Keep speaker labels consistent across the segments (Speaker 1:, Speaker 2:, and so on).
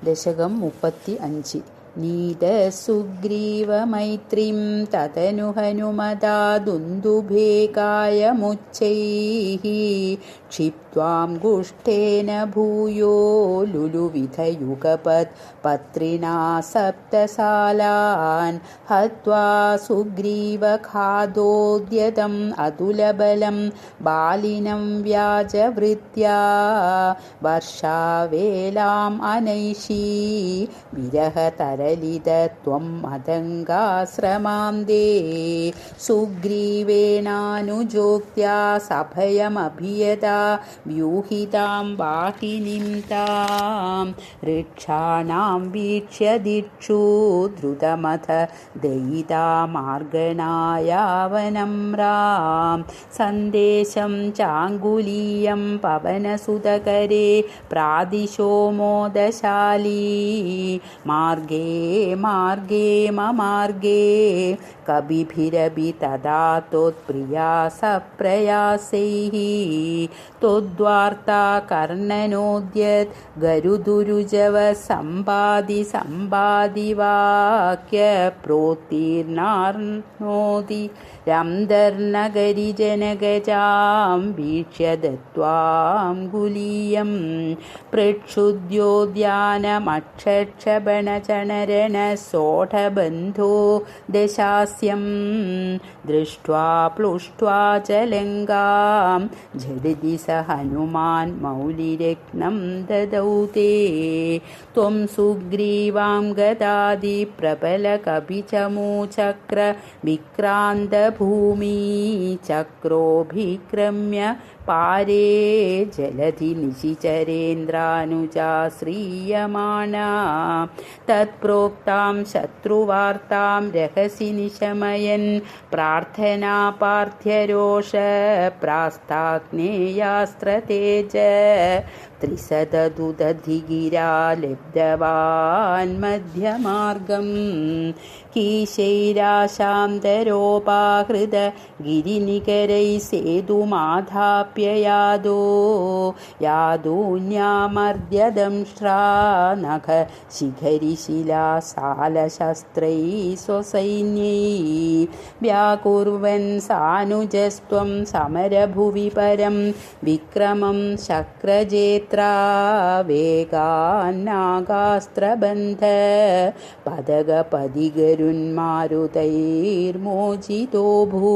Speaker 1: ദശകം 35. നീതസുഗ്രീവമൈത്രീം തതനു ഹനുമതാ ദുന്ദുഭേ കായമുച്ചൈഃ ക്ഷിപ്ത്വാംഗുഷ്ഠേന ഭൂയോ ലുലുവിധയുഗപത് പത്രിണാ സപ്തസാലാൻ ഹത്വാ സുഗ്രീവഖാദോദ്യതം അതുലബലം ബാലിനം വ്യാജവൃത്യാ വർഷാവേലാം അനൈഷീ വിരഹതരളിതത്വം മതംഗാശ്രമാം ദേ സുഗ്രീവേണാനുജോക്ത്യാ സഭയമഭിയതാ വ്യൂഹിതാം വാഹിനിം താം ഋക്ഷാണാം വീക്ഷ്യ ദിക്ഷു ദ്രുതമഥ ദയിതാമാർഗണായാവനം രാം സന്ദേശം ചാങ്കുലീയം പവനസുതകരേ പ്രാദിശോ മോദശാലീ മാർഗേ മാർഗേ മമാർഗേ കവിഭിരഭി തദാ ത്വത്പ്രിയാ സപ്രയാസൈഃ ത്വദ്വാർത്താ കർണനോദ്യത് ഗരുദുരുജവ സമ്പാദി വാക്യ പ്രോത്തീർണാർണോതി രംധർനഗരി ജനഗജാം വീക്ഷ്യ ദത്വാംഗുലീയം പ്രക്ഷുദ്യോദ്യാനമക്ഷക്ഷബണചണരണ സോഢബന്ധോ ദശാസ്യം ദൃഷ്ട്വാ പ്ലുഷ്ട്വാ ച ലങ്കാം ഝടിതി സ ഹനുമാൻ മൗലിരത്നം ദദൗ തേ ത്വം സുഗ്രീവാം ഗദാദി പ്രബലകപിചമൂചക്ര വിക്രാന്തഭൂമി ചക്രോഭിക്രമ്യ പാരേ ജലധി നിശിചരേന്ദ്രാനുജാ ശ്രീയമാണാ തത്പ്രോക്താം ശത്രുവാർത്താം രഹസി നിശമയൻ പ്രാർത്ഥനാ പാർത്ഥ്യരോഷ പ്രാസ്താഗ്നേയാസ്ത്രതേജ ത്രിശതദുദധിഗിരാ ലബ്ധവാൻ മധ്യമാർഗം കീശൈരാശാന്തരോപാഹൃത ഗിരിനികരൈ സേതുമാധാപ്യ യാദൂന്യാമർദ്യദംഷ്ട്രാനഖ ശിഖരിശിലാ സാലശസ്ത്രൈ സ്വസൈന്യൈ വ്യാകുർവൻ സാനുജസ്ത്വം സമരഭുവി പരം വിക്രമം ശക്രജേത്ര വേഗാന്നാഗാസ്ത്രബന്ധ പദഗപദിഗരുന്മാരുതൈർമോചിതോ ഭൂ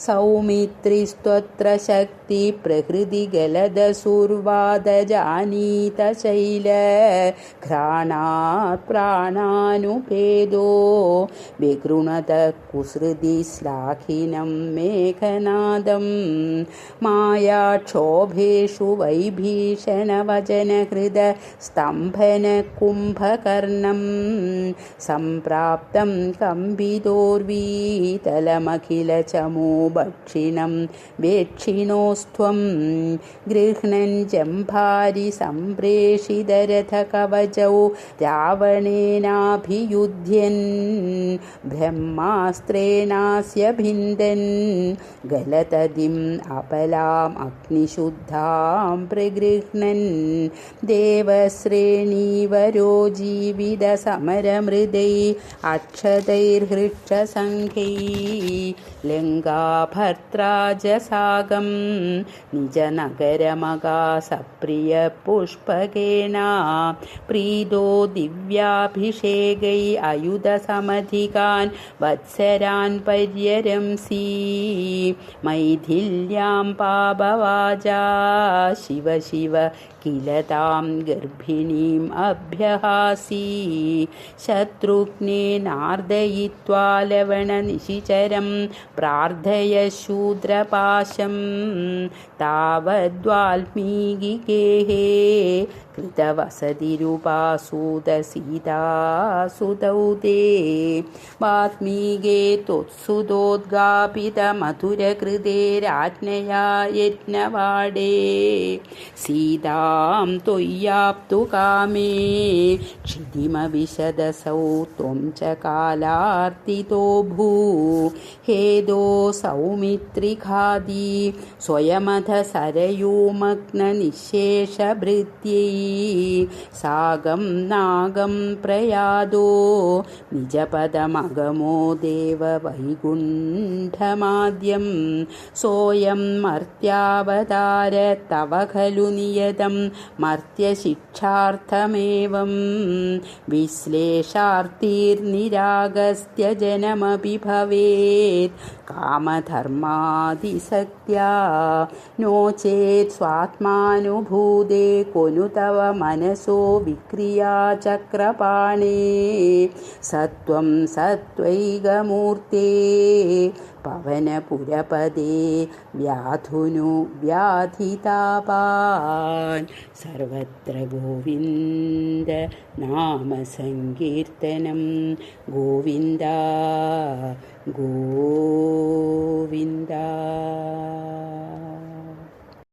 Speaker 1: സൗമിത്രിസ്ത്വത്ര ശക്തി പ്രഹൃതി ഗലദസുർവാദജാനീത ശൈല ഘ്രാണാത് പ്രാണാനുപേദോ വിഗൃണത കുസൃതി ശ്ലാഘിനം മേഘനാദം മായാക്ഷോഭേഷു വൈഭീഷണവചനഹൃദ സ്തംഭന കുംഭകർണം സംപ്രാപ്തം കമ്പിതോർവീതലമഖിലചമൂ ഭക്ഷിണം വേക്ഷിണോസ്ത്വം ഗൃഹ്ണൻ ജംഭാരി സംപ്രേഷിതരഥകവചൗ രാവണേനാഭിയുധ്യൻ ബ്രഹ്മാസ്ത്രേണാസ്യ ഭിന്ദൻ ഗലതതിം അപലാം അഗ്നിശുദ്ധാം പ്രഗൃഹ്ണൻ ദേവശ്രേണീവരോ ജീവിത സമരമൃദൈ അക്ഷതൈർഹൃക്ഷസംഘൈ ലങ്കാഭർത്രാജസാഗം നിജനഗരമകാസപ്രിയ പുഷ്പകേണ പ്രീതോ ദിവ്യാഭിഷേകൈ അയുധസമധികാൻ വത്സരാൻ പര്യരംസി മൈഥില്യാം പാപവാചാ ശിവ ശിവ കില താം ഗർഭിണീം അഭ്യഹാസി ശത്രുഘ്നേനാർദയിത്വാ ലവണനിശിചരം പ്രാർത്ഥയ ശൂദ്രപാശം താവദ്വാൽമീകിഗേഹേ കൃതവസതിരുപാസൂതസീതാസുതൗ തേ വാത്മീകേ ത്വത്സുതോദ്ഗാപിതമധുരകൃതേ രാജ്ഞയാ യജ്ഞവാടേ സീതാം ത്വയ്യാപ്തു കാമേ ക്ഷിതിമവിശദസൗ ത്വം ച കാലാർത്തിതോ ഭൂ ഹേദോ സൗമിത്രിഖാദീ സ്വയമഥ സരയൂമഗ്നനിശേഷഭൃത്യൈ സാഗം നാഗം പ്രയാതോ നിജപദമഗമോ ദേവവൈകുണ്ഠമാദ്യം സോയം മർത്യാവതാര തവ ഖലു നിയതം മർത്യശിക്ഷാർത്ഥമേവം വിശ്ലേഷാർത്തിർനിരാഗസ്ത്യജനമപി ഭവേത് കാമധർമാദിസക്ത്യാ നോ ചേത് സ്വാത്മാനുഭൂതേ കൊനു തവ മനസോ വിക്രിയാ ചക്രപാണേ സത്വം സത്വൈകമൂർത്തേ പവനപുരപദേ വ്യാധുനു വ്യാധിതാപാൻ സർവത്ര ഗോവിന്ദ നാമസങ്കീർത്തനം ഗോവിന്ദ ഗോവിന്ദ.